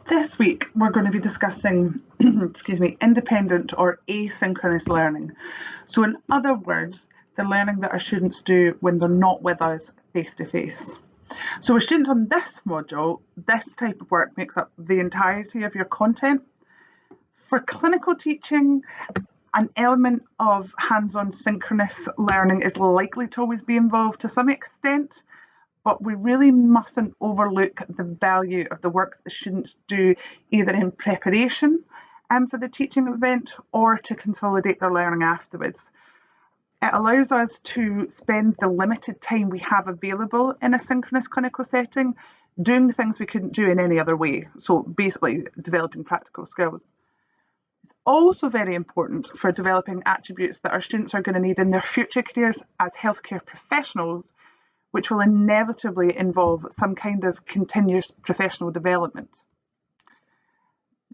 This week we're going to be discussing independent or asynchronous learning. So in other words, the learning that our students do when they're not with us face to face. So with students on this module, this type of work makes up the entirety of your content. For clinical teaching, an element of hands-on synchronous learning is likely to always be involved to some extent, but we really mustn't overlook the value of the work the students do either in preparation for the teaching event or to consolidate their learning afterwards. It allows us to spend the limited time we have available in a synchronous clinical setting doing the things we couldn't do in any other way, so basically developing practical skills. It's also very important for developing attributes that our students are going to need in their future careers as healthcare professionals, which will inevitably involve some kind of continuous professional development.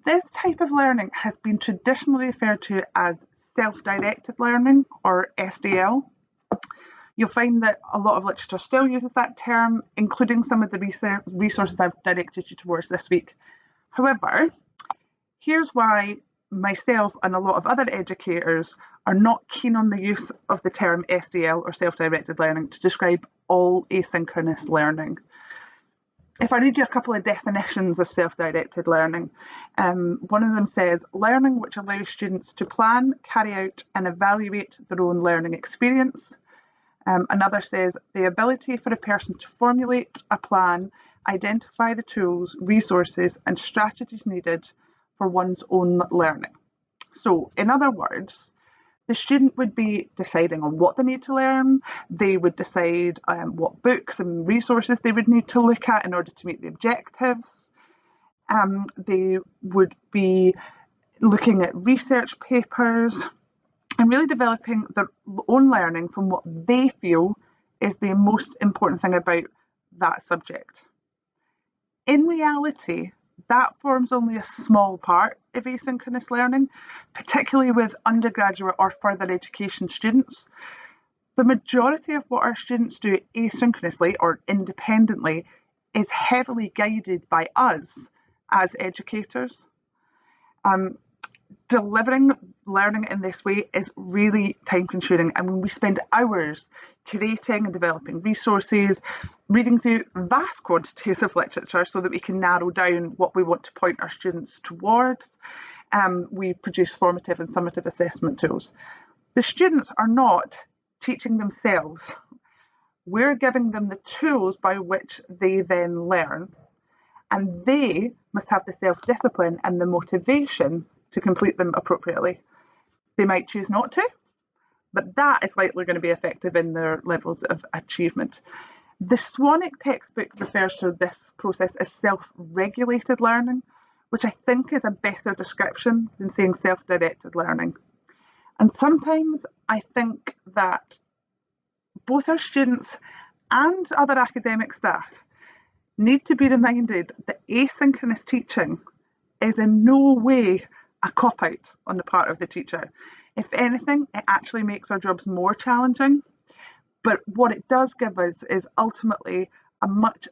This type of learning has been traditionally referred to as self-directed learning, or SDL. You'll find that a lot of literature still uses that term, including some of the resources I've directed you towards this week. However, here's why myself and a lot of other educators are not keen on the use of the term SDL or self-directed learning to describe all asynchronous learning. If I read you a couple of definitions of self-directed learning, one of them says, learning which allows students to plan, carry out and evaluate their own learning experience. Another says, the ability for a person to formulate a plan, identify the tools, resources and strategies needed for one's own learning. So, in other words, the student would be deciding on what they need to learn. They would decide what books and resources they would need to look at in order to meet the objectives. They would be looking at research papers and really developing their own learning from what they feel is the most important thing about that subject. In reality, that forms only a small part of asynchronous learning, particularly with undergraduate or further education students. The majority of what our students do asynchronously or independently is heavily guided by us as educators. Delivering learning in this way is really time consuming, and when we spend hours curating and developing resources, reading through vast quantities of literature so that we can narrow down what we want to point our students towards, we produce formative and summative assessment tools. The students are not teaching themselves. We're giving them the tools by which they then learn, and they must have the self-discipline and the motivation to complete them appropriately. They might choose not to, but that is likely going to be effective in their levels of achievement. The Swanwick textbook refers to this process as self-regulated learning, which I think is a better description than saying self-directed learning. And sometimes I think that both our students and other academic staff need to be reminded that asynchronous teaching is in no way a cop-out on the part of the teacher. If anything, it actually makes our jobs more challenging. But what it does give us is ultimately a much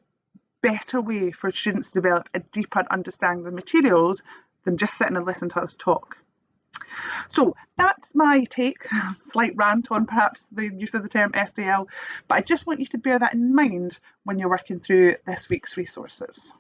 better way for students to develop a deeper understanding of the materials than just sitting and listening to us talk. So that's my take, slight rant on perhaps the use of the term SDL, but I just want you to bear that in mind when you're working through this week's resources.